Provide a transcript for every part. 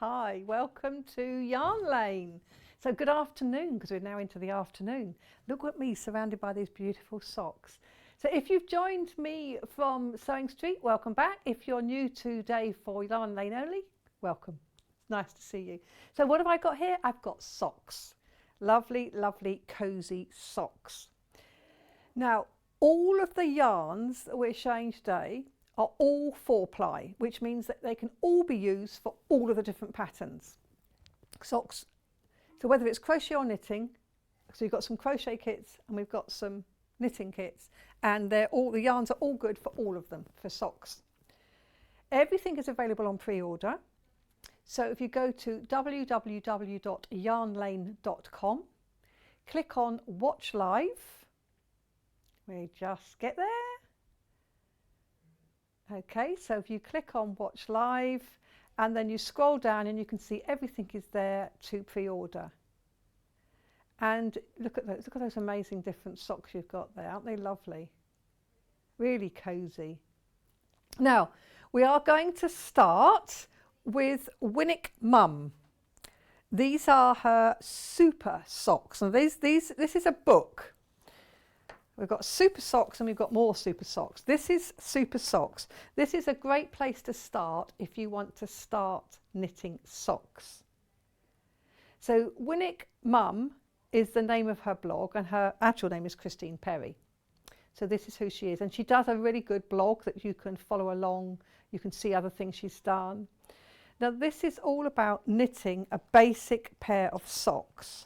Hi, welcome to Yarn Lane. So good afternoon, because we're now into the afternoon. Look at me surrounded by these beautiful socks. So if you've joined me from Sewing Street, welcome back. If you're new today for Yarn Lane only, welcome. It's nice to see you. So what have I got here? I've got socks. Lovely, lovely, cozy socks. Now, all of the yarns that we're showing today are all 4-ply, which means that they can all be used for all of the different patterns. Socks, so whether it's crochet or knitting, so you've got some crochet kits and we've got some knitting kits, and the yarns are all good for all of them, for socks. Everything is available on pre-order. So if you go to www.yarnlane.com, click on Watch Live. We just get there. Okay, so if you click on Watch Live and then you scroll down and you can see everything is there to pre-order. And look at those amazing different socks you've got there. Aren't they lovely? Really cozy. Now, we are going to start with Winnick Mum. These are her super socks. Now this is a book. We've got super socks and we've got more super socks. This is super socks. This is a great place to start if you want to start knitting socks. So Winnick Mum is the name of her blog, and her actual name is Christine Perry. So this is who she is, and she does a really good blog that you can follow along. You can see other things she's done. Now this is all about knitting a basic pair of socks.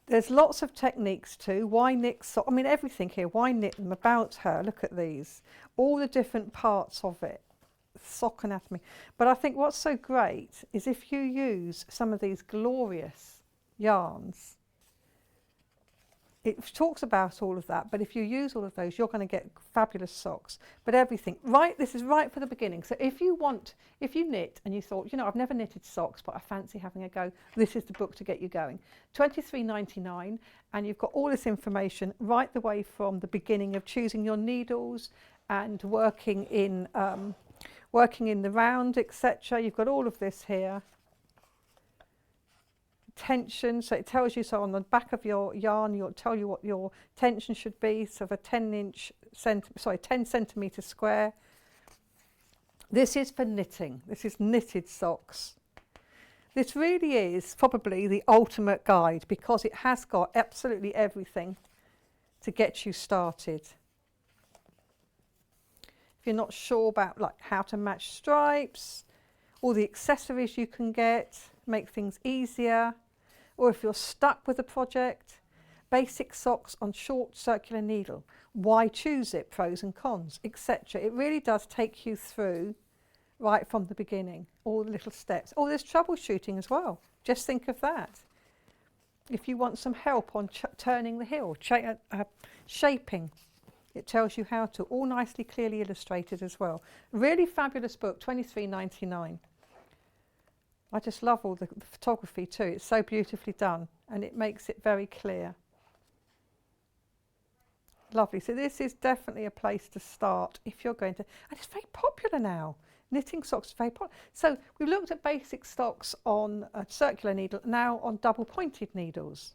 There's lots of techniques too. Why knit socks? I mean, everything here. Why knit them? About her. Look at these. All the different parts of it. Sock anatomy. But I think what's so great is if you use some of these glorious yarns. It talks about all of that, but if you use all of those, you're going to get fabulous socks. But everything, right, this is right for the beginning. So if you knit and you thought, you know, I've never knitted socks, but I fancy having a go, this is the book to get you going. £23.99, and you've got all this information right the way from the beginning of choosing your needles and working in the round, etc. You've got all of this here. Tension, so it tells you, so on the back of your yarn you'll tell you what your tension should be, so for 10 centimetre square. This is for knitting. This is knitted socks. This really is probably the ultimate guide because it has got absolutely everything to get you started. If you're not sure about like how to match stripes, all the accessories you can get, make things easier. Or if you're stuck with a project, basic socks on short circular needle, why choose it, pros and cons, etc. It really does take you through right from the beginning, all the little steps. Oh, there's troubleshooting as well. Just think of that. If you want some help on turning the heel, shaping, it tells you how to, all nicely, clearly illustrated as well. Really fabulous book, £23.99. I just love all the photography too. It's so beautifully done and it makes it very clear. Lovely. So this is definitely a place to start if you're going to, and it's very popular now. Knitting socks are very popular. So we've looked at basic socks on a circular needle, now on double pointed needles.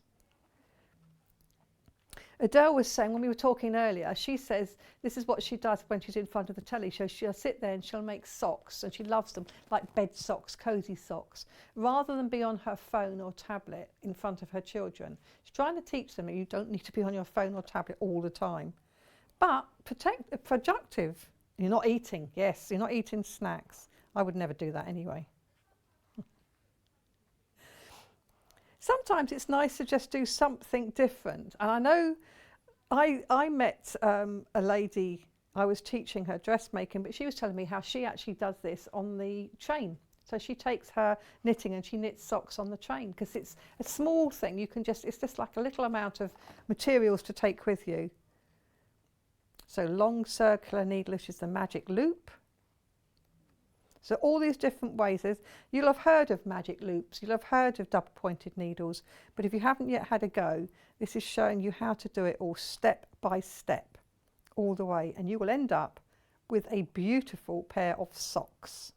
Adele was saying when we were talking earlier, she says this is what she does when she's in front of the telly. So she'll sit there and she'll make socks, and she loves them, like bed socks, cosy socks, rather than be on her phone or tablet in front of her children. She's trying to teach them that you don't need to be on your phone or tablet all the time, but productive. You're not eating. Yes, you're not eating snacks. I would never do that anyway. Sometimes it's nice to just do something different. And I know I met a lady, I was teaching her dressmaking, but she was telling me how she actually does this on the train. So she takes her knitting and she knits socks on the train because it's a small thing. You can it's just like a little amount of materials to take with you. So long circular needle, which is the magic loop. So all these different ways, you'll have heard of magic loops, you'll have heard of double pointed needles, but if you haven't yet had a go, this is showing you how to do it all step by step, all the way, and you will end up with a beautiful pair of socks.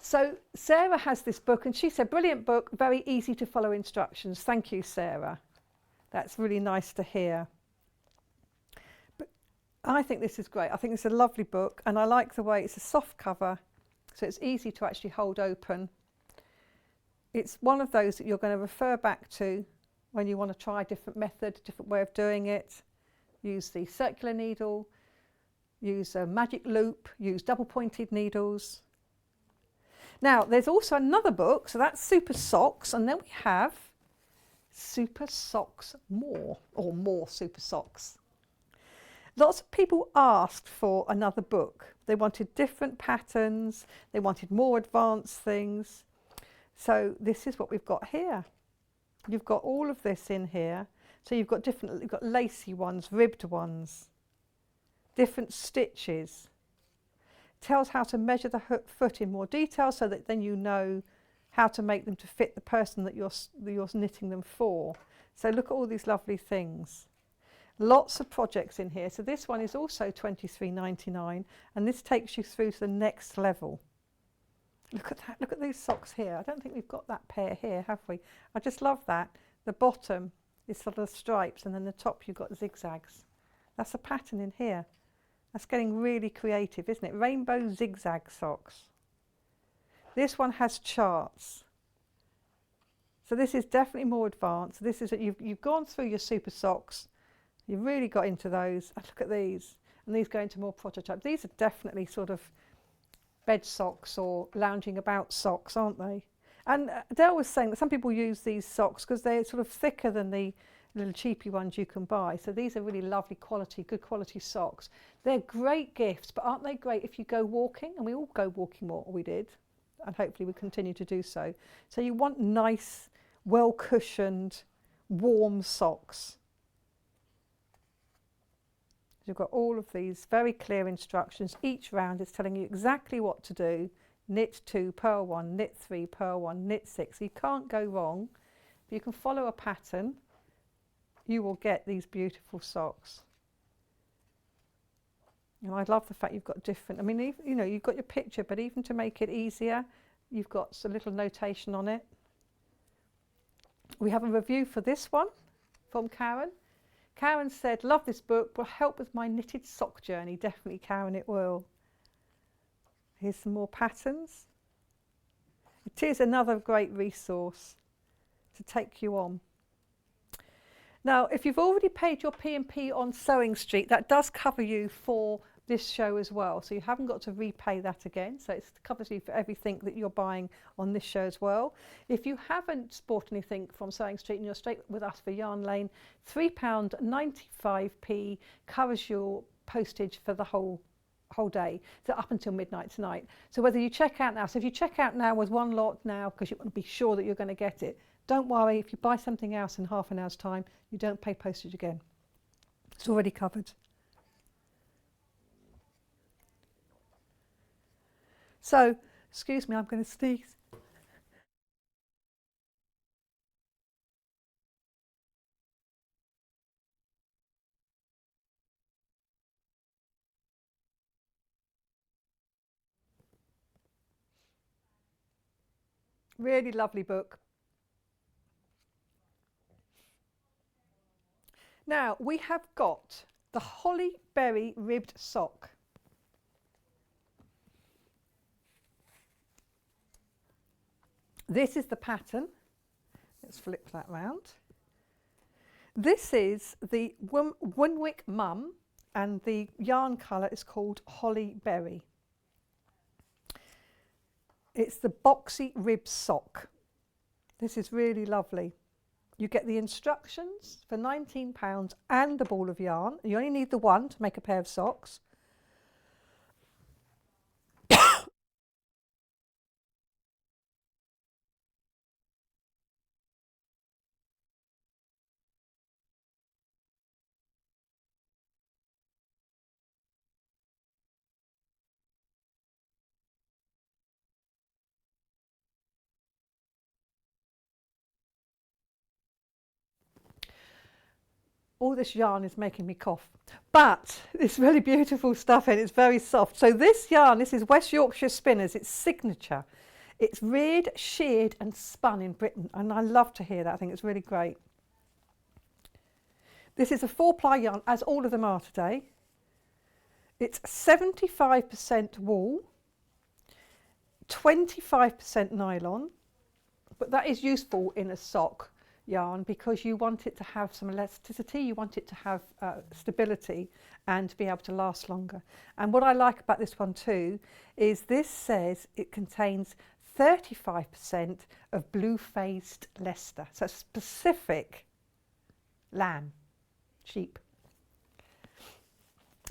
So Sarah has this book and she said, brilliant book, very easy to follow instructions. Thank you, Sarah. That's really nice to hear. But I think this is great. I think it's a lovely book and I like the way it's a soft cover, so it's easy to actually hold open. It's one of those that you're going to refer back to when you want to try a different method, different way of doing it. Use the circular needle, use a magic loop, use double pointed needles. Now there's also another book, so that's Super Socks, and then we have Super Socks More, or More Super Socks. Lots of people asked for another book. They wanted different patterns, they wanted more advanced things. So this is what we've got here. You've got all of this in here. So you've got lacy ones, ribbed ones, different stitches. Tells how to measure the foot in more detail so that then you know how to make them to fit the person that you're knitting them for. So look at all these lovely things. Lots of projects in here. So this one is also £23.99 and this takes you through to the next level. Look at that, look at these socks here. I don't think we've got that pair here, have we? I just love that. The bottom is sort of stripes and then the top you've got zigzags. That's a pattern in here. That's getting really creative, isn't it? Rainbow zigzag socks. This one has charts. So this is definitely more advanced. This is you've gone through your super socks. You've really got into those. And look at these. And these go into more prototypes. These are definitely sort of bed socks or lounging about socks, aren't they? And Adele was saying that some people use these socks because they're sort of thicker than the little cheapy ones you can buy. So these are really lovely quality, good quality socks. They're great gifts, but aren't they great if you go walking? And we all go walking more, or we did, and hopefully we continue to do so. So you want nice, well cushioned, warm socks. You've got all of these very clear instructions. Each round is telling you exactly what to do. Knit 2, purl 1, knit 3, purl 1, knit 6. You can't go wrong. If you can follow a pattern, you will get these beautiful socks. And I love the fact you've got different, I mean, you know, you've got your picture, but even to make it easier, you've got a little notation on it. We have a review for this one from Karen. Karen said, love this book, will help with my knitted sock journey. Definitely, Karen, it will. Here's some more patterns. It is another great resource to take you on. Now, if you've already paid your P&P on Sewing Street, that does cover you for this show as well. So you haven't got to repay that again. So it covers you for everything that you're buying on this show as well. If you haven't bought anything from Sewing Street and you're straight with us for Yarn Lane, £3.95p covers your postage for the whole day, so up until midnight tonight. So whether you check out now, so if you check out now with one lot now because you want to be sure that you're going to get it, don't worry, if you buy something else in half an hour's time, you don't pay postage again. It's already covered. So, excuse me, I'm going to sneeze. Really lovely book. Now we have got the Holly Berry ribbed sock. This is the pattern. Let's flip that round. This is the Winwick Mum and the yarn colour is called Holly Berry. It's the boxy rib sock. This is really lovely. You get the instructions for £19 and the ball of yarn. You only need the one to make a pair of socks. All this yarn is making me cough, but it's really beautiful stuff and it's very soft. So this yarn, this is West Yorkshire Spinners, it's Signature. It's reared, sheared and spun in Britain, and I love to hear that. I think it's really great. This is a 4-ply yarn, as all of them are today. It's 75% wool, 25% nylon, but that is useful in a sock yarn because you want it to have some elasticity, you want it to have stability and to be able to last longer. And what I like about this one too is this says it contains 35% of blue-faced Leicester, so specific lamb, sheep.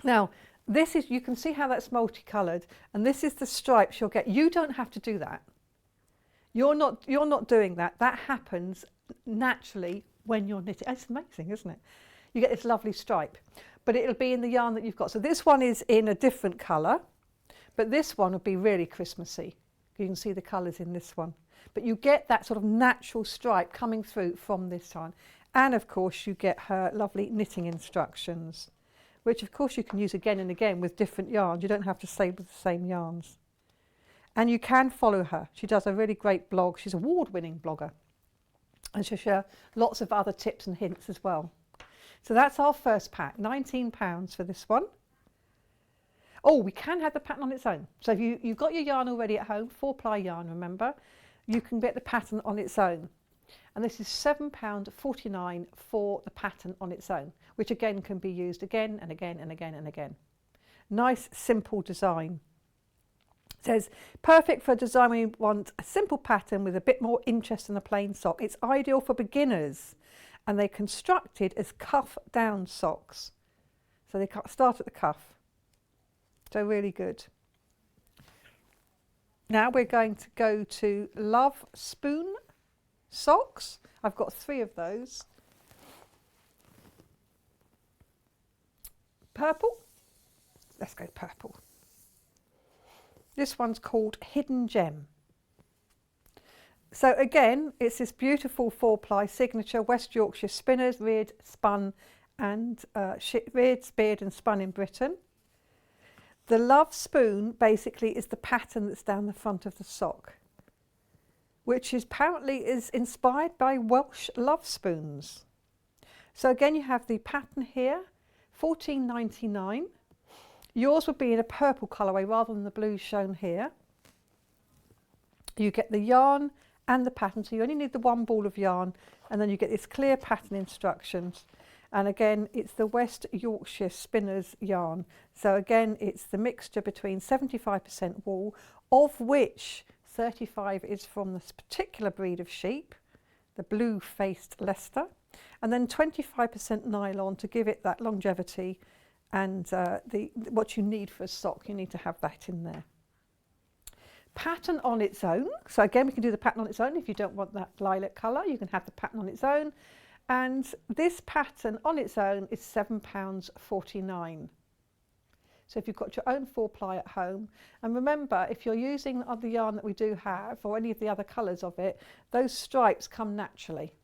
Now this is, you can see how that's multicoloured, and this is the stripes you'll get. You don't have to do that. You're not doing that. That happens naturally when you're knitting. It's amazing, isn't it? You get this lovely stripe, but it'll be in the yarn that you've got. So this one is in a different colour, but this one will be really Christmassy. You can see the colours in this one, but you get that sort of natural stripe coming through from this one. And of course you get her lovely knitting instructions, which of course you can use again and again with different yarns. You don't have to stay with the same yarns. And you can follow her. She does a really great blog. She's an award-winning blogger. And she'll share lots of other tips and hints as well. So that's our first pack, £19 for this one. Oh, we can have the pattern on its own. So if you've got your yarn already at home, 4-ply yarn, remember, you can get the pattern on its own. And this is £7.49 for the pattern on its own, which again can be used again and again and again and again. Nice, simple design. It says, perfect for a design when you want a simple pattern with a bit more interest in a plain sock. It's ideal for beginners, and they're constructed as cuff-down socks. So they start at the cuff. So really good. Now we're going to go to Love Spoon socks. I've got 3 of those. Purple. Let's go purple. This one's called Hidden Gem. So again, it's this beautiful 4-ply signature West Yorkshire spinners, reared, spun and reared, speared and spun in Britain. The Love Spoon basically is the pattern that's down the front of the sock, which is apparently is inspired by Welsh love spoons. So again, you have the pattern here, £14.99. Yours would be in a purple colourway rather than the blue shown here. You get the yarn and the pattern, so you only need the 1 ball of yarn, and then you get this clear pattern instructions. And again, it's the West Yorkshire Spinners yarn. So again, it's the mixture between 75% wool, of which 35 is from this particular breed of sheep, the blue-faced Leicester, and then 25% nylon to give it that longevity and what you need for a sock. You need to have that in there. Pattern on its own. So again, we can do the pattern on its own. If you don't want that lilac colour, you can have the pattern on its own. And this pattern on its own is £7.49. So if you've got your own 4-ply at home, and remember, if you're using the other yarn that we do have, or any of the other colours of it, those stripes come naturally.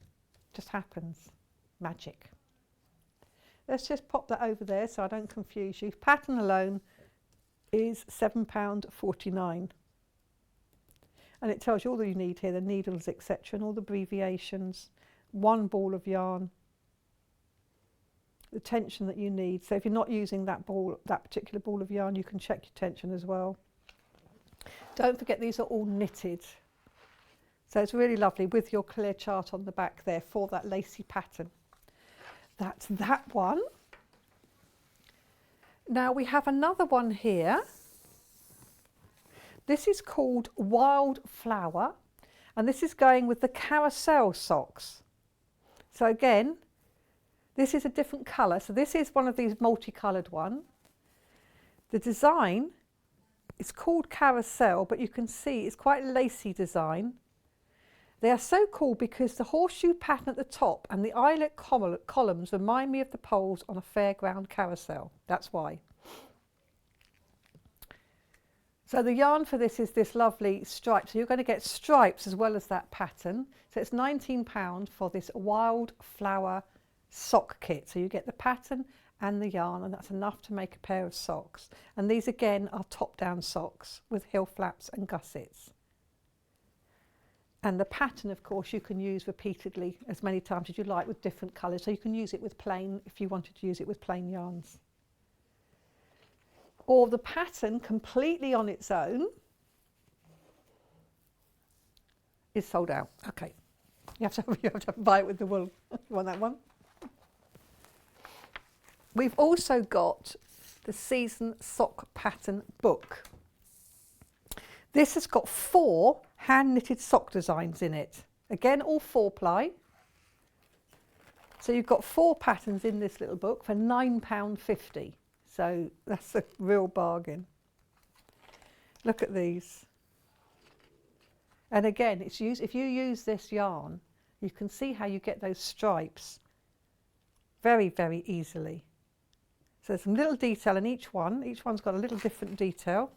Just happens. Magic. Let's just pop that over there so I don't confuse you. Pattern alone is £7.49. And it tells you all that you need here, the needles, etc., and all the abbreviations. 1 ball of yarn, the tension that you need. So if you're not using that particular ball of yarn, you can check your tension as well. Don't forget, these are all knitted. So it's really lovely with your clear chart on the back there for that lacy pattern. That's that one. Now we have another one here. This is called Wild Flower, and this is going with the carousel socks. So again, this is a different colour. So this is one of these multicoloured one. The design is called carousel, but you can see it's quite a lacy design. They are so cool because the horseshoe pattern at the top and the eyelet columns remind me of the poles on a fairground carousel. That's why. So the yarn for this is this lovely stripe. So you're going to get stripes as well as that pattern. So it's £19 for this Wild Flower sock kit. So you get the pattern and the yarn, and that's enough to make a pair of socks. And these again are top-down socks with heel flaps and gussets. And the pattern, of course, you can use repeatedly as many times as you like with different colours. So you can use it with plain, if you wanted to use it with plain yarns. Or the pattern completely on its own is sold out. Okay, you have to buy it with the wool. You want that one? We've also got the Season Sock Pattern book. This has got 4 hand knitted sock designs in it. Again, all 4-ply. So you've got 4 patterns in this little book for £9.50. So that's a real bargain. Look at these. And again, it's used, if you use this yarn, you can see how you get those stripes very, very easily. So there's some little detail in each one. Each one's got a little different detail.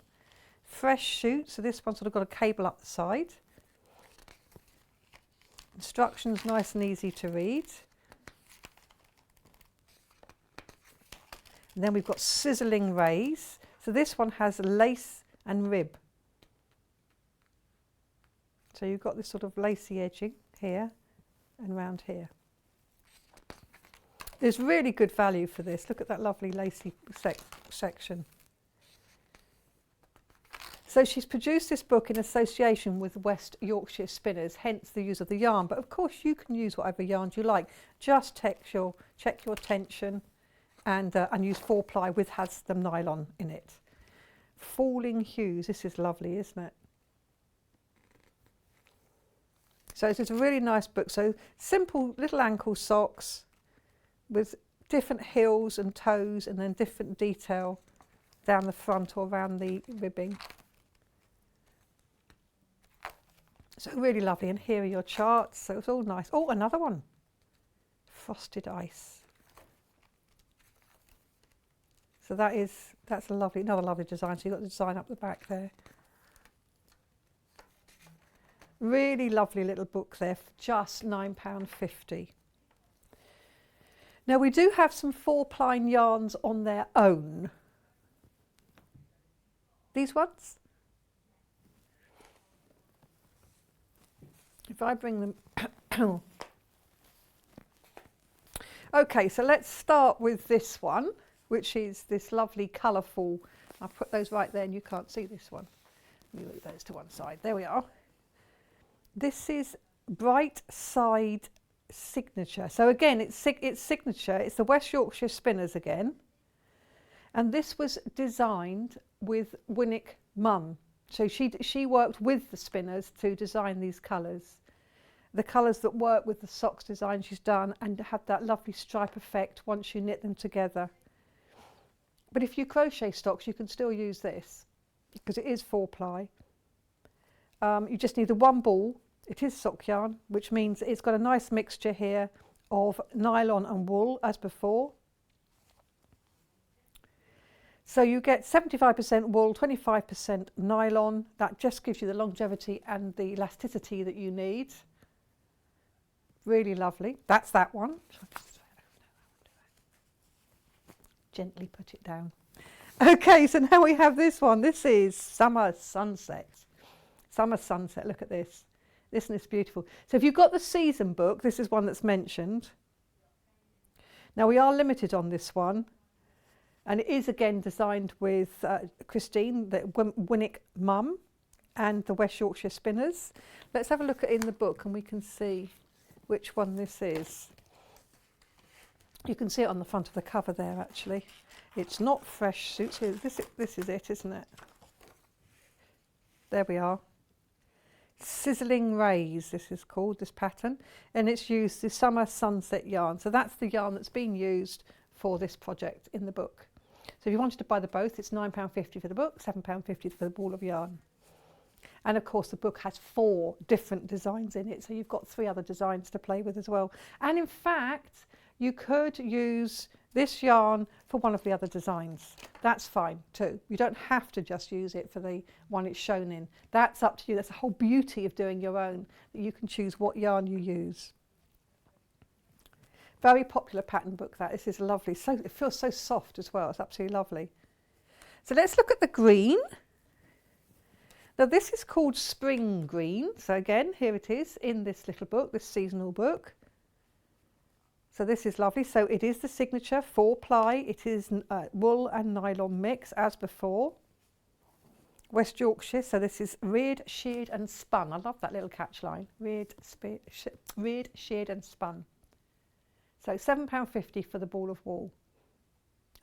Fresh shoot, so this one's sort of got a cable up the side. Instructions nice and easy to read. And then we've got sizzling rays. So this one has lace and rib. So you've got this sort of lacy edging here and round here. There's really good value for this. Look at that lovely lacy section. So she's produced this book in association with West Yorkshire Spinners, hence the use of the yarn. But of course you can use whatever yarns you like. Just check your tension and use 4-ply with has the nylon in it. Falling Hues, this is lovely, isn't it? So it's a really nice book. So simple little ankle socks with different heels and toes and then different detail down the front or around the ribbing. So really lovely. And here are your charts. So it's all nice. Oh, another one. Frosted ice. So that's another lovely design. So you've got the design up the back there. Really lovely little book there for just £9.50. Now we do have some 4-ply yarns on their own. These ones. If I bring them. Okay, so let's start with this one, which is this lovely colourful. I'll put those right there and you can't see this one. Let me move those to one side. There we are. This is Bright Side Signature. So again, it's signature. It's the West Yorkshire Spinners again. And this was designed with Winnick Mum. So she worked with the spinners to design these colours. The colours that work with the socks design she's done and have that lovely stripe effect once you knit them together. But if you crochet stocks, you can still use this because it is 4-ply. You just need the one ball. It is sock yarn, which means it's got a nice mixture here of nylon and wool as before. So you get 75% wool, 25% nylon. That just gives you the longevity and the elasticity that you need. Really lovely. That's that one. Gently put it down. Okay, so now we have this one. This is Summer Sunset. Summer Sunset, look at this. Isn't this beautiful? So if you've got the season book, this is one that's mentioned. Now we are limited on this one. And it is again designed with Christine, the Winnick Mum and the West Yorkshire Spinners. Let's have a look at in the book and we can see which one this is. You can see it on the front of the cover there actually. It's not fresh suits. This is it, isn't it? There we are. Sizzling Rays, this is called, this pattern. And it's used the Summer Sunset yarn. So that's the yarn that's being used for this project in the book. So if you wanted to buy the both, it's £9.50 for the book, £7.50 for the ball of yarn. And of course the book has 4 different designs in it, so you've got 3 other designs to play with as well. And in fact, you could use this yarn for one of the other designs. That's fine too. You don't have to just use it for the one it's shown in. That's up to you. That's the whole beauty of doing your own, that you can choose what yarn you use. Very popular pattern book that. This is lovely. So it feels so soft as well. It's absolutely lovely. So let's look at the green. Now this is called Spring Green. So again, here it is in this little book, this seasonal book. So this is lovely. So it is the signature 4-ply. It is wool and nylon mix as before. West Yorkshire. So this is reared, sheared and spun. I love that little catch line. Reared, sheared and spun. So £7.50 for the ball of wool.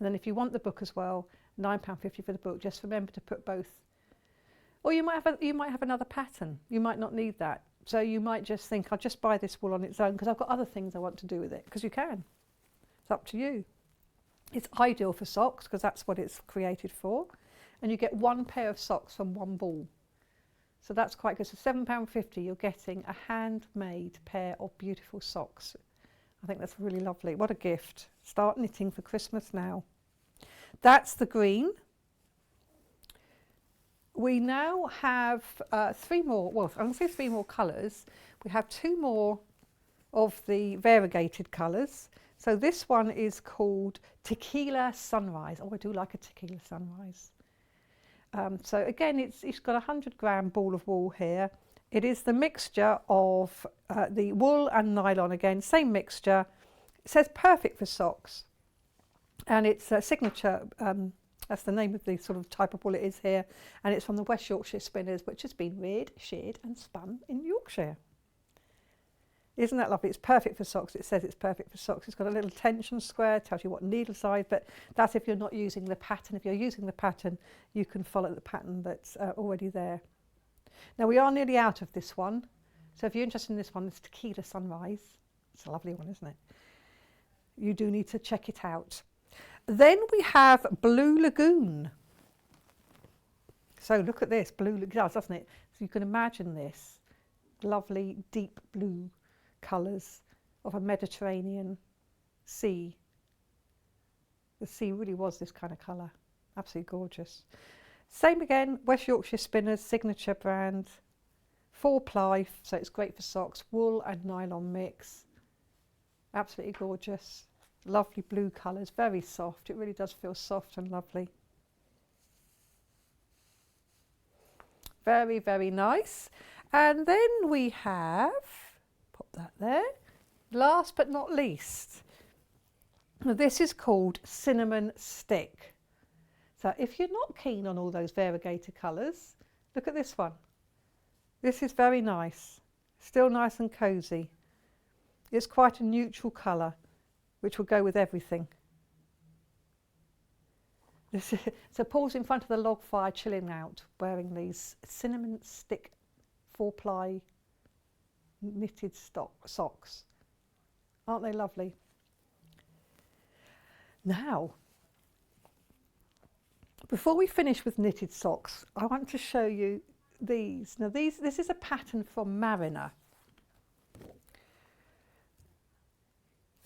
And then if you want the book as well, £9.50 for the book. Just remember to put both. Or you might have another pattern. You might not need that. So you might just think, I'll just buy this wool on its own because I've got other things I want to do with it. Because you can. It's up to you. It's ideal for socks because that's what it's created for. And you get one pair of socks from one ball. So that's quite good. So £7.50 you're getting a handmade pair of beautiful socks. I think that's really lovely. What a gift. Start knitting for Christmas now. That's the green. We now have 3 more, well, I'm going to say 3 more colours. We have 2 more of the variegated colours. So this one is called Tequila Sunrise. Oh, I do like a Tequila Sunrise. So again, it's got a 100-gram ball of wool here. It is the mixture of the wool and nylon again, same mixture. It says perfect for socks. And it's a signature, that's the name of the sort of type of wool it is here. And it's from the West Yorkshire Spinners, which has been reared, sheared and spun in Yorkshire. Isn't that lovely? It's perfect for socks. It says it's perfect for socks. It's got a little tension square, tells you what needle size, but that's if you're not using the pattern. If you're using the pattern, you can follow the pattern that's already there. Now we are nearly out of this one. So if you're interested in this one, it's Tequila Sunrise. It's a lovely one, isn't it? You do need to check it out. Then we have Blue Lagoon. So look at this, blue lagoon, doesn't it? So you can imagine this lovely deep blue colours of a Mediterranean sea. The sea really was this kind of colour. Absolutely gorgeous. Same again, West Yorkshire Spinners, signature brand. 4-ply, so it's great for socks. Wool and nylon mix. Absolutely gorgeous. Lovely blue colours, very soft. It really does feel soft and lovely. Very, very nice. And then we have, pop that there, last but not least, this is called Cinnamon Stick. So if you're not keen on all those variegated colours, look at this one. This is very nice, still nice and cosy. It's quite a neutral colour, which will go with everything. So Paul's in front of the log fire chilling out, wearing these Cinnamon Stick 4-ply knitted socks. Aren't they lovely? Now, before we finish with knitted socks, I want to show you these. Now this is a pattern from Mariner.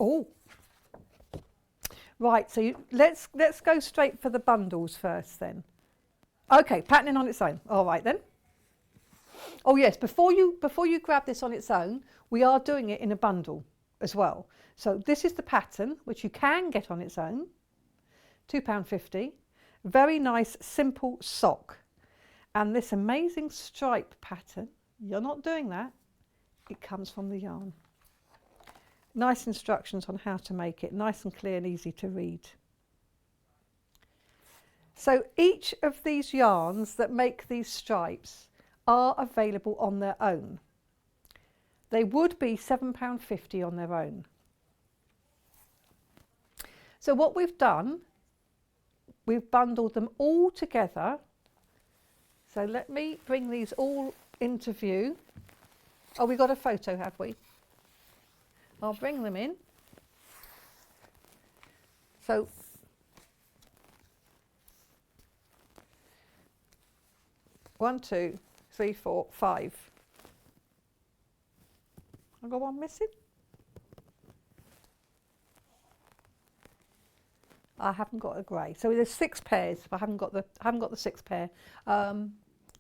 Oh, right. So let's go straight for the bundles first, then. Okay, patterning on its own. All right then. Oh yes, before you grab this on its own, we are doing it in a bundle as well. So this is the pattern, which you can get on its own. £2.50. Very nice, simple sock. And this amazing stripe pattern, you're not doing that. It comes from the yarn. Nice instructions on how to make it, nice and clear and easy to read. So each of these yarns that make these stripes are available on their own. They would be £7.50 on their own. So what we've done, we've bundled them all together. So let me bring these all into view. Oh, we got a photo, have we? I'll bring them in. So one, two, three, four, five. I've got one missing. I haven't got a grey. So there's 6 pairs. I haven't got the 6th pair.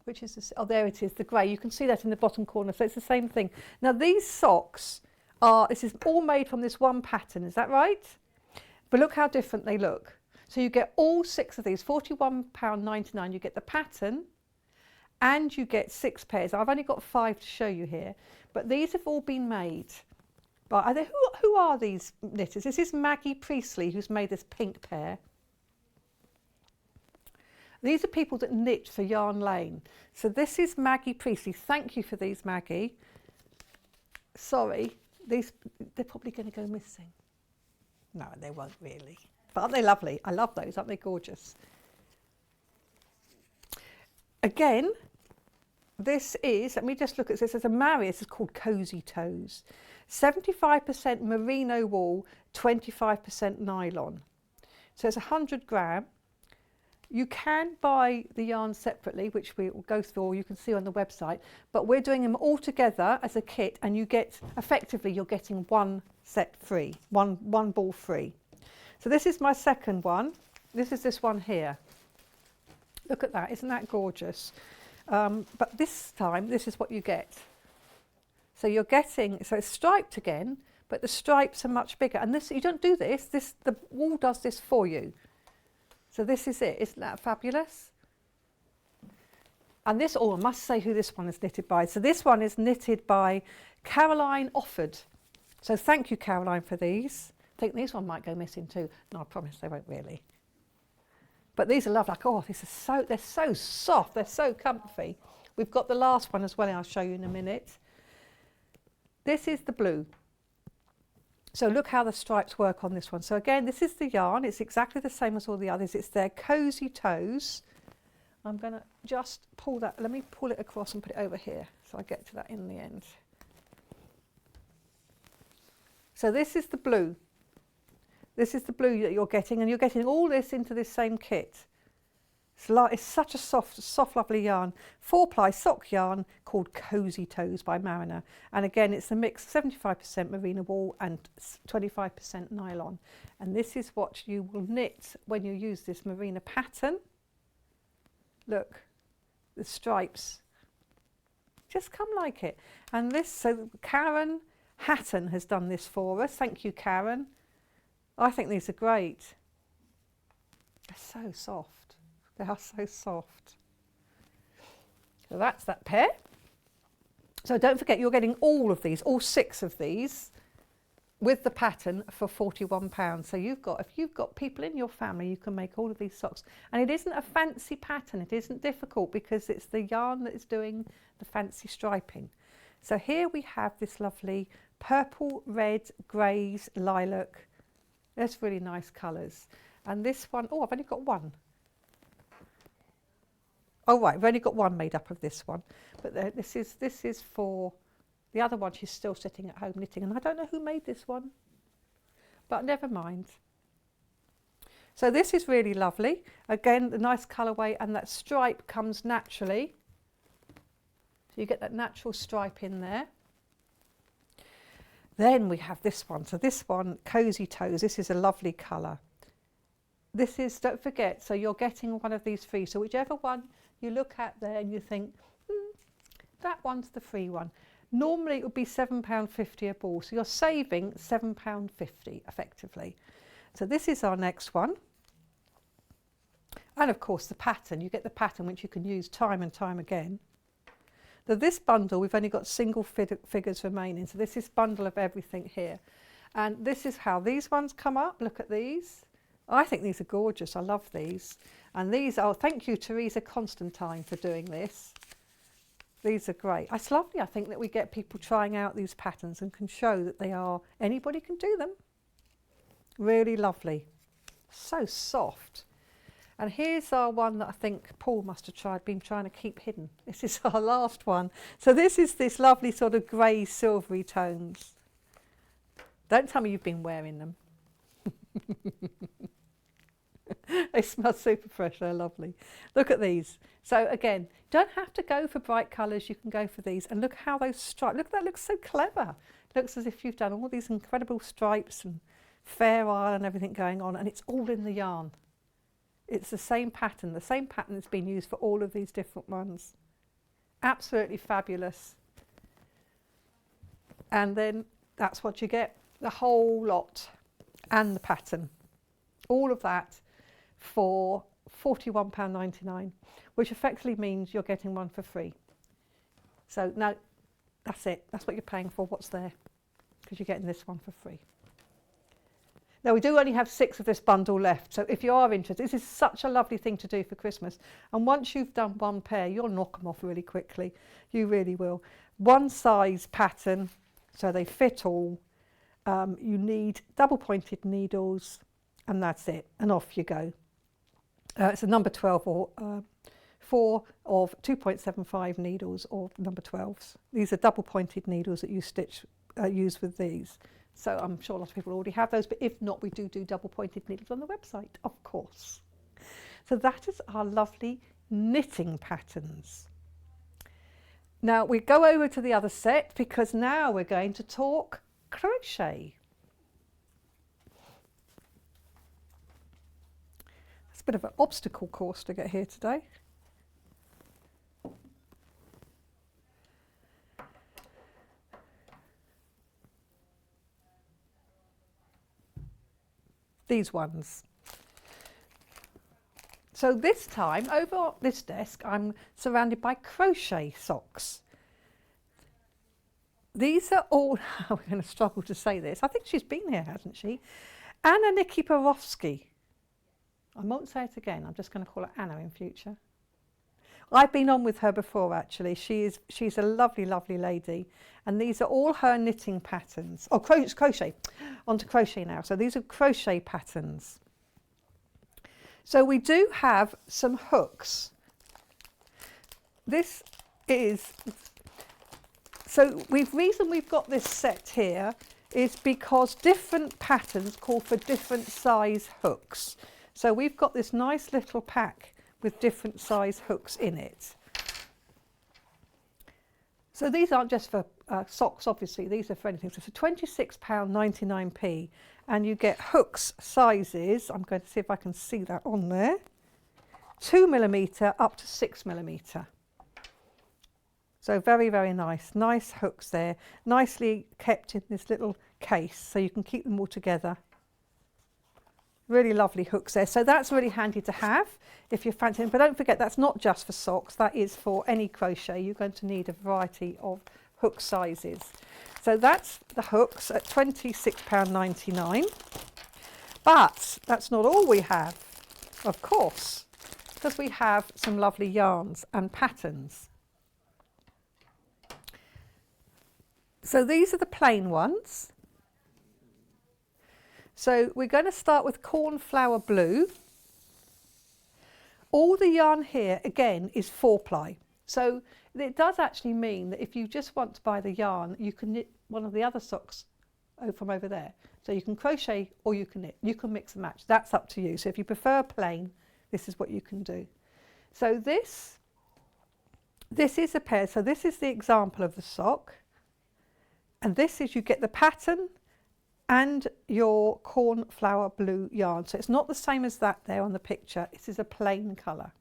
Which is this? Oh, there it is, the grey. You can see that in the bottom corner. So it's the same thing. Now these socks this is all made from this one pattern. Is that right? But look how different they look. So you get all 6 of these, £41.99. You get the pattern, and you get 6 pairs. I've only got 5 to show you here, but these have all been made by, who are these knitters? This is Maggie Priestley, who's made this pink pair. These are people that knit for Yarn Lane. So this is Maggie Priestley. Thank you for these, Maggie. Sorry, they're probably going to go missing. No, they won't really. But aren't they lovely? I love those. Aren't they gorgeous? Again, this is, let me just look at this. There's a Marry. This is called Cozy Toes. 75% merino wool, 25% nylon. So it's 100 gram. You can buy the yarn separately, which we will go through, or you can see on the website, but we're doing them all together as a kit, and you get, effectively, you're getting one set free, one ball free. So this is my second one. This is this one here. Look at that, isn't that gorgeous? But this time, this is what you get. So you're getting, so it's striped again, but the stripes are much bigger. And this, you don't do this, the wool does this for you. So this is it, isn't that fabulous? And this, oh, I must say who this one is knitted by. So this one is knitted by Caroline Offord. So thank you, Caroline, for these. I think these one might go missing too. No, I promise they won't really. But these are lovely. Like, oh, these are so, they're so soft, they're so comfy. We've got the last one as well, and I'll show you in a minute. This is the blue. So look how the stripes work on this one. So again, this is the yarn. It's exactly the same as all the others. It's their Cozy Toes. I'm going to just pull that. Let me pull it across and put it over here so I get to that in the end. So this is the blue. This is the blue that you're getting, and you're getting all this into this same kit. It's such a soft, lovely yarn. 4-ply sock yarn called Cozy Toes by Mariner. And again, it's a mix, 75% merino wool and 25% nylon. And this is what you will knit when you use this merino pattern. Look, the stripes just come like it. And this, so Karen Hatton has done this for us. Thank you, Karen. I think these are great. They're so soft. They are so soft. So that's that pair. So don't forget, you're getting all of these, all 6 of these, with the pattern for £41. So you've got, if you've got people in your family, you can make all of these socks. And it isn't a fancy pattern. It isn't difficult because it's the yarn that is doing the fancy striping. So here we have this lovely purple, red, greys, lilac. That's really nice colours. And this one, oh, I've only got one. Oh right, we've only got one made up of this one, but this is for the other one. She's still sitting at home knitting, and I don't know who made this one, but never mind. So this is really lovely. Again, the nice colourway, and that stripe comes naturally. So you get that natural stripe in there. Then we have this one. So this one, Cozy Toes. This is a lovely colour. This is, don't forget, so you're getting one of these free. So whichever one you look at there and you think, that one's the free one. Normally it would be £7.50 a ball, so you're saving £7.50 effectively. So this is our next one. And of course the pattern, you get the pattern which you can use time and time again. Now this bundle, we've only got single figures remaining, so this is bundle of everything here. And this is how these ones come up, look at these. I think these are gorgeous, I love these. And these are, thank you Teresa Constantine for doing this. These are great. It's lovely, I think, that we get people trying out these patterns and can show that they are, anybody can do them. Really lovely. So soft. And here's our one that I think Paul must have been trying to keep hidden. This is our last one. So this is this lovely sort of grey silvery tones. Don't tell me you've been wearing them. They smell super fresh, they're lovely. Look at these. So again, don't have to go for bright colours, you can go for these. And look how those stripes, look, that looks so clever. It looks as if you've done all these incredible stripes and Fair Isle and everything going on, and it's all in the yarn. It's the same pattern that's been used for all of these different ones. Absolutely fabulous. And then that's what you get, the whole lot and the pattern. All of that for £41.99, which effectively means you're getting one for free. So now that's it, that's what you're paying for, what's there, because you're getting this one for free. Now we do only have 6 of this bundle left, so if you are interested, this is such a lovely thing to do for Christmas. And once you've done one pair, you'll knock them off really quickly. You really will. One size pattern, so they fit all. You need double pointed needles, and that's it, and off you go. It's a number 12 or 4 of 2.75 needles, or number 12s. These are double pointed needles that you use with these. So I'm sure a lot of people already have those, but if not, we do double pointed needles on the website, of course. So that is our lovely knitting patterns. Now we go over to the other set, because now we're going to talk crochet. It's a bit of an obstacle course to get here today. These ones. So this time, over on this desk, I'm surrounded by crochet socks. These are all, we're going to struggle to say this, I think she's been here, hasn't she? Anna Nikiporowski. I won't say it again, I'm just going to call her Anna in future. I've been on with her before, actually. She's a lovely, lovely lady. And these are all her knitting patterns. Oh, crochet. On to crochet now. So these are crochet patterns. So we do have some hooks. This is... So reason we've got this set here is because different patterns call for different size hooks. So we've got this nice little pack with different size hooks in it. So these aren't just for socks, obviously, these are for anything. So for £26.99p, and you get hooks sizes, I'm going to see if I can see that on there, 2mm up to 6mm. So very, very nice. Nice hooks there, nicely kept in this little case, so you can keep them all together. Really lovely hooks there. So that's really handy to have if you're fancying. But don't forget, that's not just for socks. That is for any crochet. You're going to need a variety of hook sizes. So that's the hooks at £26.99. But that's not all we have, of course, because we have some lovely yarns and patterns. So these are the plain ones. So we're going to start with cornflower blue. All the yarn here, again, is 4-ply. So it does actually mean that if you just want to buy the yarn, you can knit one of the other socks from over there. So you can crochet or you can knit. You can mix and match. That's up to you. So if you prefer plain, this is what you can do. So this is a pair. So this is the example of the sock. And this is, you get the pattern and your cornflower blue yarn. So it's not the same as that there on the picture. This is a plain colour.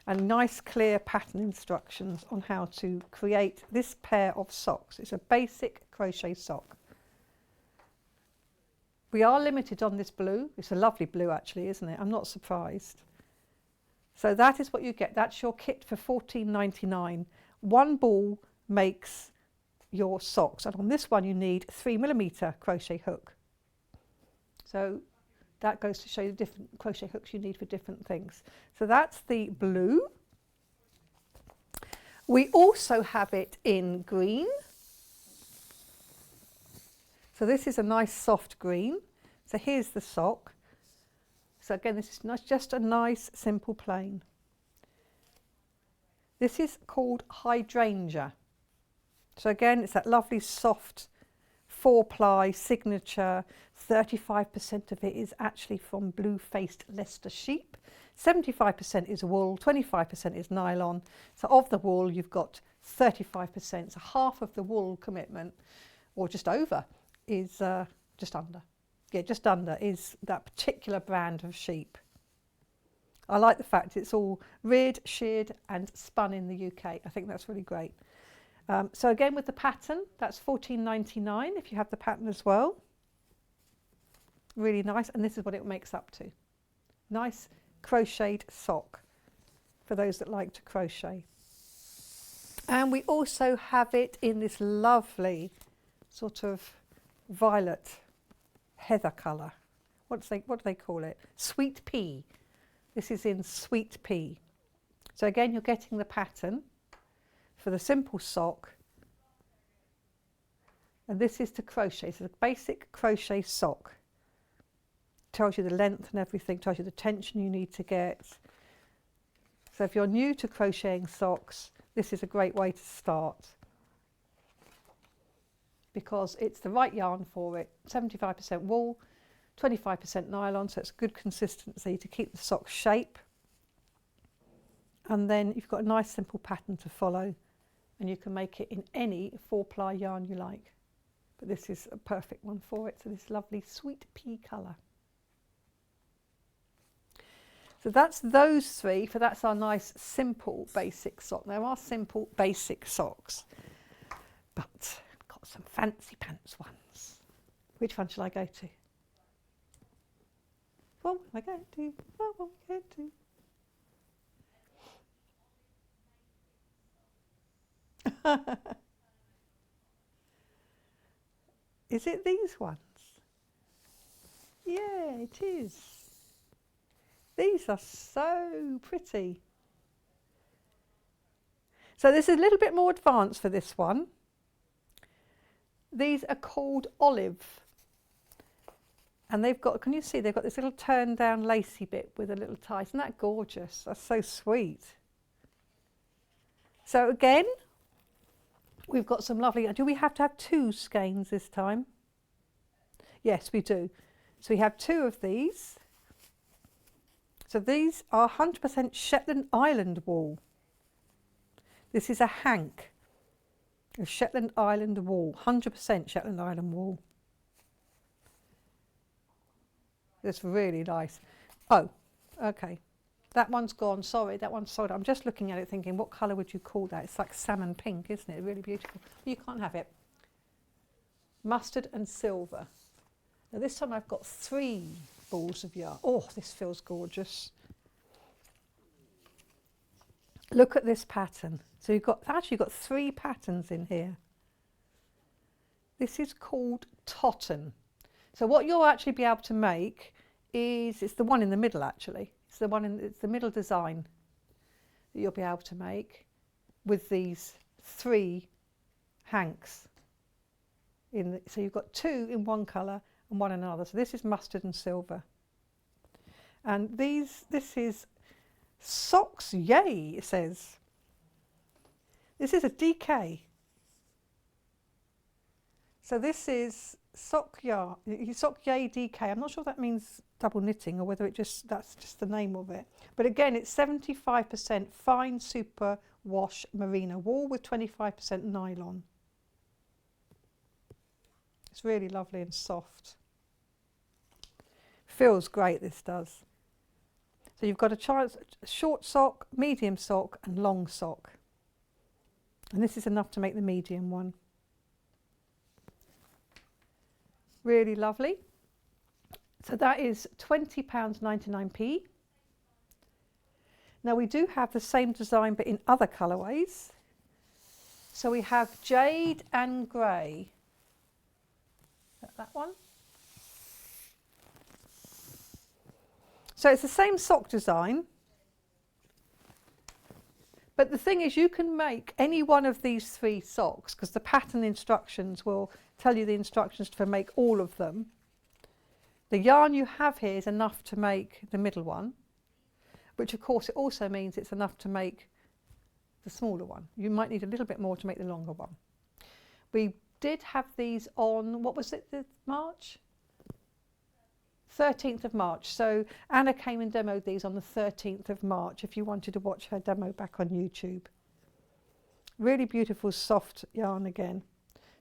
And nice clear pattern instructions on how to create this pair of socks. It's a basic crochet sock. We are limited on this blue. It's a lovely blue actually, isn't it? I'm not surprised. So that is what you get. That's your kit for £14.99. One ball makes your socks, and on this one you need 3mm crochet hook. So that goes to show you the different crochet hooks you need for different things. So that's the blue. We also have it in green. So this is a nice soft green. So here's the sock. So again, this is nice, just a nice simple plain. This is called hydrangea. So again, it's that lovely soft 4-ply signature. 35% of it is actually from blue-faced Leicester sheep. 75% is wool, 25% is nylon. So of the wool, you've got 35%. So half of the wool commitment, or just over, is just under. Yeah, just under is that particular brand of sheep. I like the fact it's all reared, sheared and spun in the UK. I think that's really great. So again, with the pattern, that's £14.99 if you have the pattern as well. Really nice, and this is what it makes up to. Nice crocheted sock for those that like to crochet. And we also have it in this lovely sort of violet heather colour. What do they call it? Sweet pea. This is in sweet pea. So again, you're getting the pattern for the simple sock. And this is to crochet. So the basic crochet sock. Tells you the length and everything, tells you the tension you need to get. So if you're new to crocheting socks, this is a great way to start, because it's the right yarn for it. 75% wool, 25% nylon, so it's good consistency to keep the sock shape. And then you've got a nice simple pattern to follow, and you can make it in any 4-ply yarn you like. But this is a perfect one for it, so this lovely sweet pea colour. So that's those three, for that's our nice simple basic sock. There are simple basic socks, but I've got some fancy pants ones. Which one shall I go to? What will I go to? What will I go to? Is it these ones? Yeah, it is. These are so pretty. So this is a little bit more advanced for this one. These are called olive. And they've got, can you see, they've got this little turned down lacy bit with a little tie. Isn't that gorgeous? That's so sweet. So again, we've got some lovely, do we have to have 2 skeins this time? Yes, we do. So we have 2 of these. So these are 100% Shetland Island wool. This is a hank of Shetland Island wool, 100% Shetland Island wool. It's really nice. Oh, okay. That one's gone, sorry, that one's sold. I'm just looking at it thinking, what colour would you call that? It's like salmon pink, isn't it? Really beautiful. You can't have it. Mustard and silver. Now this time I've got 3 balls of yarn. Oh, this feels gorgeous. Look at this pattern. So you've got, actually you've got 3 patterns in here. This is called Totten. So what you'll actually be able to make is, it's the one in the middle actually. It's the one in, it's the middle design that you'll be able to make with these 3 hanks. So you've got 2 in one colour and 1 in another. So this is mustard and silver. And this is socks, yay, it says. This is a DK. So this is sock yay DK. I'm not sure if that means double knitting or whether that's just the name of it. But again, it's 75% fine super wash merino wool with 25% nylon. It's really lovely and soft. Feels great, this does. So you've got a short sock, medium sock and long sock. And this is enough to make the medium one. Really lovely. So that is £20.99p. Now we do have the same design but in other colourways. So we have jade and grey. That one. So it's the same sock design, but the thing is you can make any one of these 3 socks because the pattern instructions will tell you the instructions to make all of them. The yarn you have here is enough to make the middle one, which of course it also means it's enough to make the smaller one. You might need a little bit more to make the longer one. We did have these on, what was it, March? 13th of March. So Anna came and demoed these on the 13th of March if you wanted to watch her demo back on YouTube. Really beautiful soft yarn again.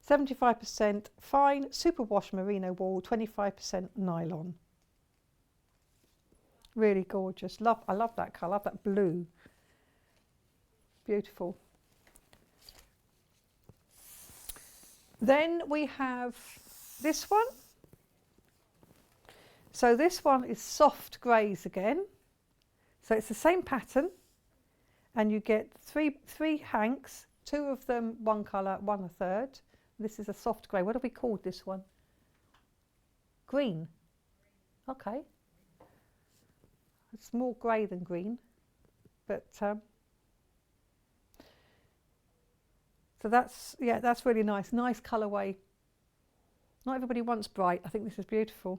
75% fine superwash merino wool, 25% nylon. Really gorgeous. I love that colour, I love that blue. Beautiful. Then we have this one. So this one is soft greys again. So it's the same pattern, and you get three hanks, 2 of them one colour, 1 a third. This is a soft grey. What have we called this one? Green. Okay. It's more grey than green, but so that's, yeah, that's really nice. Nice colourway. Not everybody wants bright. I think this is beautiful.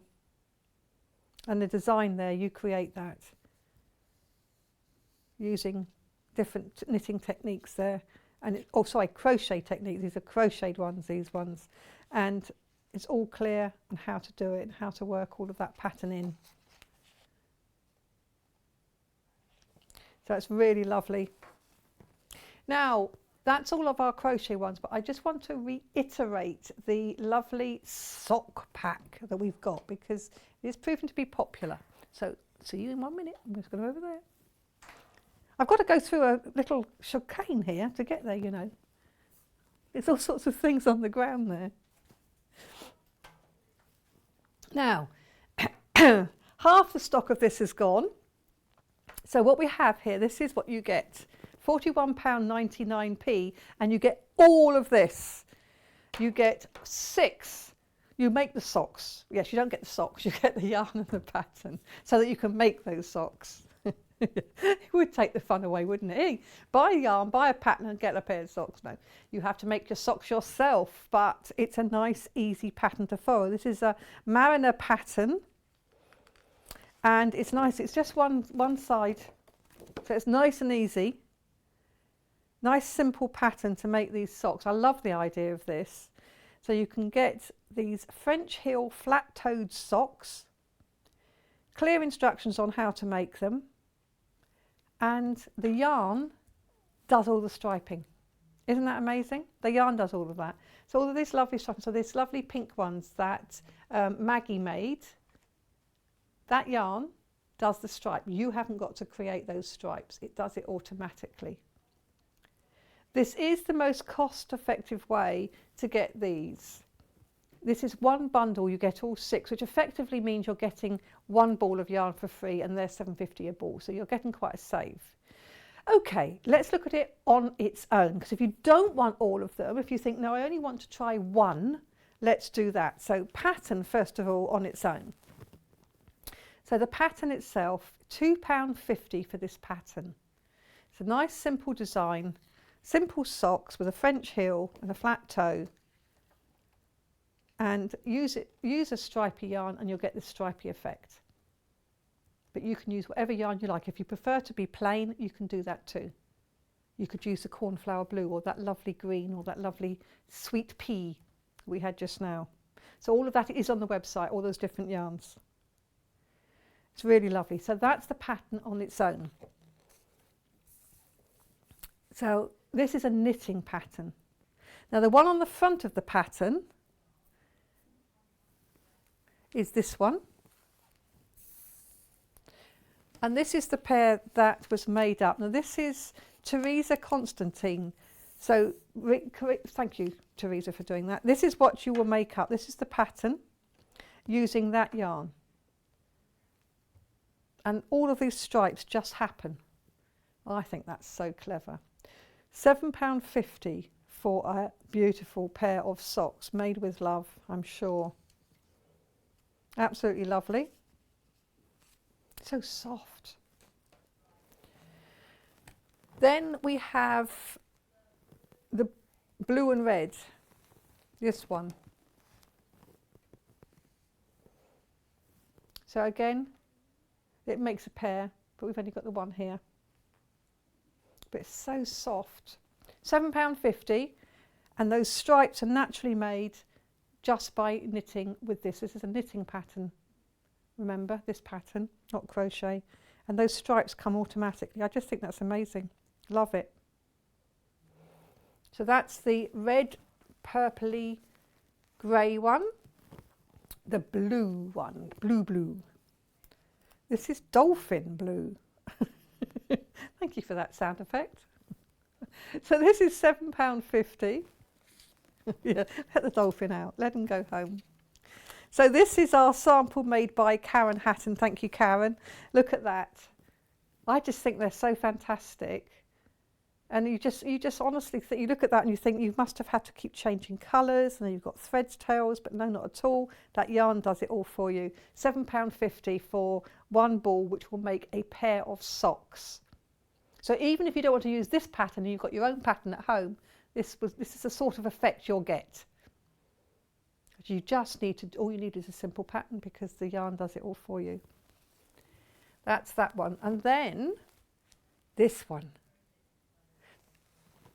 And the design there, you create that using different knitting techniques there. And oh, sorry, crochet techniques. These are crocheted ones, these ones. And it's all clear on how to do it and how to work all of that pattern in. So it's really lovely. Now, that's all of our crochet ones, but I just want to reiterate the lovely sock pack that we've got, because it's proven to be popular. So see you in 1 minute. I'm just going over there. I've got to go through a little chicane here to get there, you know. There's all sorts of things on the ground there. Now, half the stock of this is gone. So what we have here, this is what you get. £41.99p, and you get all of this. You get 6. You make the socks. Yes, you don't get the socks, you get the yarn and the pattern, so that you can make those socks. It would take the fun away, wouldn't it? Buy yarn, buy a pattern and get a pair of socks. No, you have to make your socks yourself, but it's a nice, easy pattern to follow. This is a Mariner pattern, and it's nice. It's just one side, so it's nice and easy. Nice simple pattern to make these socks. I love the idea of this. So you can get these French heel flat-toed socks, clear instructions on how to make them, and the yarn does all the striping. Isn't that amazing? The yarn does all of that. So all of this lovely stuff, so these lovely pink ones that Maggie made, that yarn does the stripe. You haven't got to create those stripes. It does it automatically. This is the most cost-effective way to get these. This is one bundle, you get all 6, which effectively means you're getting 1 ball of yarn for free, and they're £7.50 a ball, so you're getting quite a save. Okay, let's look at it on its own, because if you don't want all of them, if you think, no, I only want to try one, let's do that. So pattern, first of all, on its own. So the pattern itself, £2.50 for this pattern. It's a nice simple design. Simple socks with a French heel and a flat toe, and use a stripy yarn and you'll get this stripy effect. But you can use whatever yarn you like. If you prefer to be plain, you can do that too. You could use the cornflower blue or that lovely green or that lovely sweet pea we had just now. So all of that is on the website, all those different yarns. It's really lovely. So that's the pattern on its own. So this is a knitting pattern. Now the one on the front of the pattern is this one. And this is the pair that was made up. Now this is Teresa Constantine. So thank you, Teresa, for doing that. This is what you will make up. This is the pattern using that yarn. And all of these stripes just happen. I think that's so clever. £7.50 for a beautiful pair of socks made with love, I'm sure. Absolutely lovely. So soft. Then we have the blue and red, this one. So again, it makes a pair, but we've only got the one here. But it's so soft. £7.50, and those stripes are naturally made just by knitting with this. This is a knitting pattern. Remember, this pattern, not crochet. And those stripes come automatically. I just think that's amazing. Love it. So that's the red, purpley, grey one. The blue one, blue. This is dolphin blue. Thank you for that sound effect. So this is £7.50. Yeah, let the dolphin out, let him go home. So this is our sample made by Karen Hatton. Thank you, Karen. Look at that. I just think they're so fantastic. And you just honestly think, you look at that and you think you must have had to keep changing colours, and then you've got threads, tails, but no, not at all. That yarn does it all for you. £7.50 for one ball, which will make a pair of socks. So even if you don't want to use this pattern and you've got your own pattern at home, this is the sort of effect you'll get. You just need to, all you need is a simple pattern, because the yarn does it all for you. That's that one. And then this one.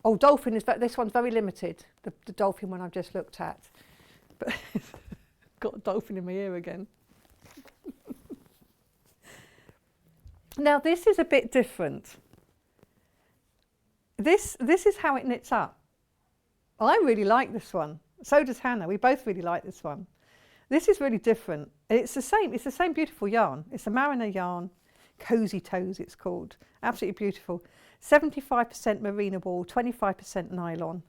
Oh, dolphin is, this one's very limited, the dolphin one I've just looked at. But got a dolphin in my ear again. Now this is a bit different. This is how it knits up. I really like this one. So does Hannah. We both really like this one. This is really different. It's the same beautiful yarn. It's a Mariner yarn, Cozy Toes it's called. Absolutely beautiful. 75% merino wool, 25% nylon.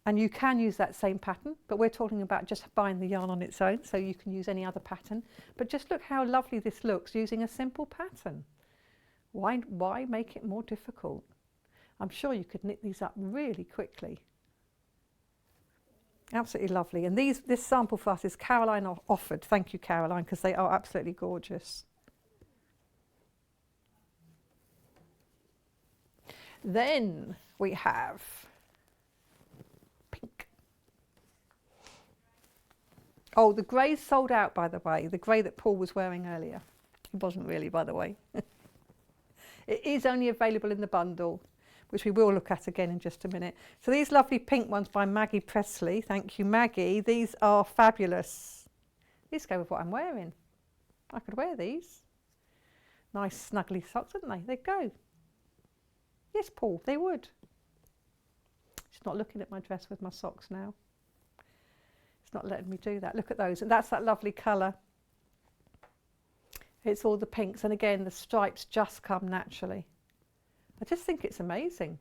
And you can use that same pattern, but we're talking about just buying the yarn on its own, so you can use any other pattern. But just look how lovely this looks using a simple pattern. Why make it more difficult? I'm sure you could knit these up really quickly. Absolutely lovely. And this sample for us is Caroline offered. Thank you, Caroline, because they are absolutely gorgeous. Then we have pink. Oh, the grey's sold out, by the way. The grey that Paul was wearing earlier. It wasn't really, by the way. It is only available in the bundle, which we will look at again in just a minute. So these lovely pink ones by Maggie Presley. Thank you, Maggie. These are fabulous. These go with what I'm wearing. I could wear these. Nice snuggly socks, wouldn't they? They'd go. Yes, Paul, they would. She's not looking at my dress with my socks now. It's not letting me do that. Look at those. And that's that lovely colour. It's all the pinks. And again, the stripes just come naturally. I just think it's amazing.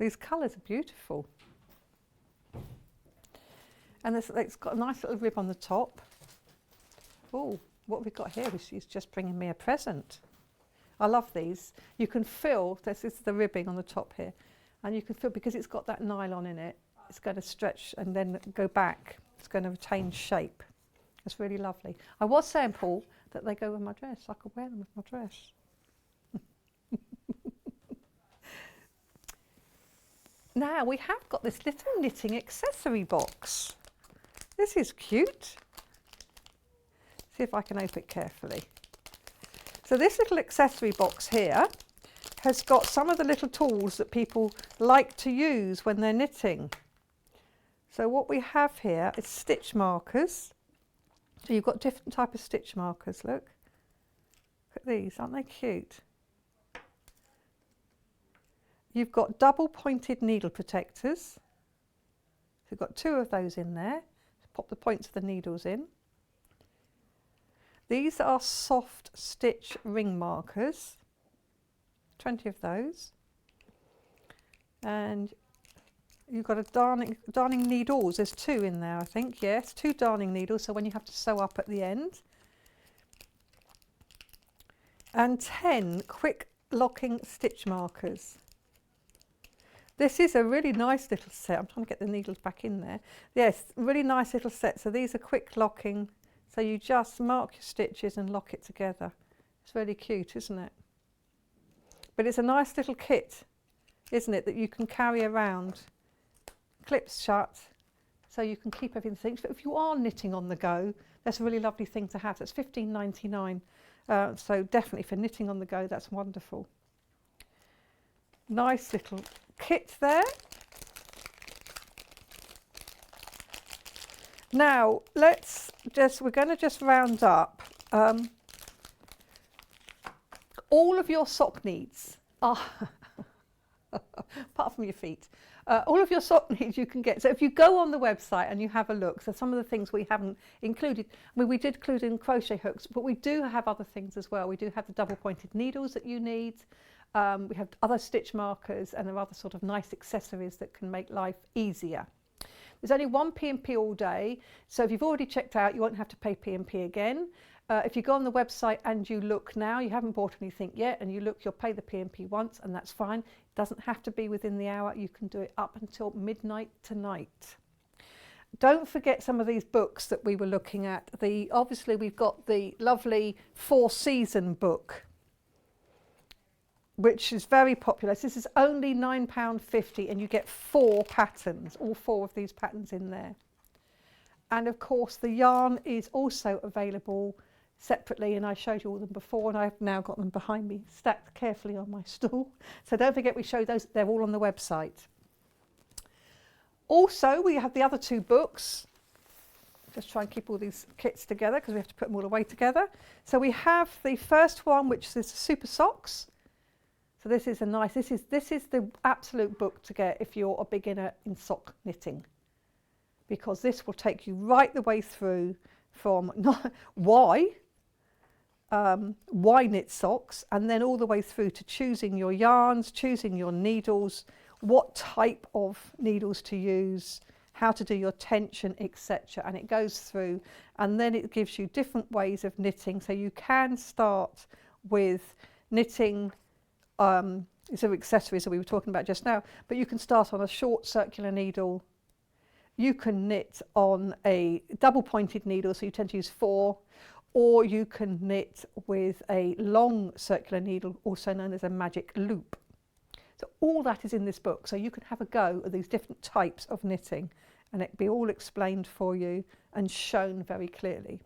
These colours are beautiful. And it's got a nice little rib on the top. Oh, what have we got here? She's just bringing me a present. I love these. You can feel, this is the ribbing on the top here, and you can feel, because it's got that nylon in it, it's going to stretch and then go back. It's going to retain shape. It's really lovely. I was saying, Paul, that they go with my dress. I could wear them with my dress. Now we have got this little knitting accessory box. This is cute. See if I can open it carefully. So this little accessory box here has got some of the little tools that people like to use when they're knitting. So what we have here is stitch markers. So you've got different type of stitch markers, look. Look at these, aren't they cute? You've got double pointed needle protectors. So you've got 2 of those in there. Pop the points of the needles in. These are soft stitch ring markers, 20 of those. And you've got a darning needles, there's 2 in there I think, yes, 2 darning needles, so when you have to sew up at the end. And 10 quick locking stitch markers. This is a really nice little set. I'm trying to get the needles back in there. Yes, really nice little set. So these are quick locking. So you just mark your stitches and lock it together. It's really cute, isn't it? But it's a nice little kit, isn't it, that you can carry around. Clips shut, so you can keep everything. But if you are knitting on the go, that's a really lovely thing to have. That's $15.99. So definitely for knitting on the go, that's wonderful. Nice little kit there. Now we're going to just round up. All of your sock needs are, apart from your feet, all of your sock needs you can get. So if you go on the website and you have a look, so some of the things we haven't included, I mean, we did include in crochet hooks, but we do have other things as well. We do have the double pointed needles that you need. We have other stitch markers, and there are other sort of nice accessories that can make life easier. There's only one P&P all day, so if you've already checked out, you won't have to pay P&P again. If you go on the website and you look now, you haven't bought anything yet, and you look, you'll pay the P&P once, and that's fine. It doesn't have to be within the hour. You can do it up until midnight tonight. Don't forget some of these books that we were looking at. Obviously, we've got the lovely 4-season book, which is very popular. This is only £9.50, and you get 4 patterns, all 4 of these patterns in there. And of course, the yarn is also available separately, and I showed you all them before, and I've now got them behind me, stacked carefully on my stool. So don't forget, we showed those, they're all on the website. Also, we have the other 2 books. Just try and keep all these kits together because we have to put them all away together. So we have the first one, which is Super Socks. So this is a nice, this is the absolute book to get if you're a beginner in sock knitting, because this will take you right the way through from why knit socks, and then all the way through to choosing your yarns, choosing your needles, what type of needles to use, how to do your tension, etc. And it goes through, and then it gives you different ways of knitting. So you can start with knitting it's an accessories that we were talking about just now, but you can start on a short circular needle. You can knit on a double pointed needle, so you tend to use 4, or you can knit with a long circular needle, also known as a magic loop. So all that is in this book, so you can have a go at these different types of knitting, and it'll be all explained for you and shown very clearly.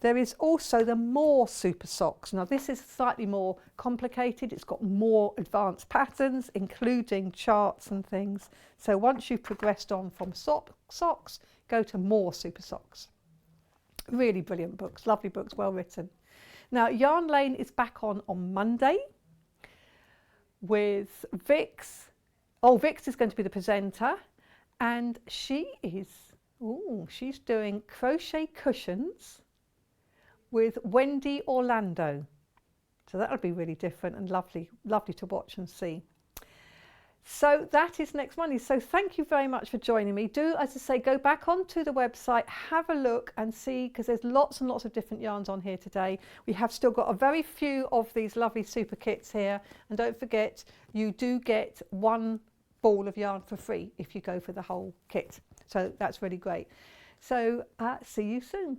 There is also the More Super Socks. Now this is slightly more complicated. It's got more advanced patterns, including charts and things. So once you've progressed on from socks, go to More Super Socks. Really brilliant books, lovely books, well written. Now Yarn Lane is back on Monday with Vix. Oh, Vix is going to be the presenter, and she's doing crochet cushions with Wendy Orlando. So that'll be really different and lovely to watch and see. So that is next Monday. So thank you very much for joining me. Do, as I say, go back onto the website, have a look and see, because there's lots and lots of different yarns on here today. We have still got a very few of these lovely super kits here. And don't forget, you do get 1 ball of yarn for free if you go for the whole kit. So that's really great. So see you soon.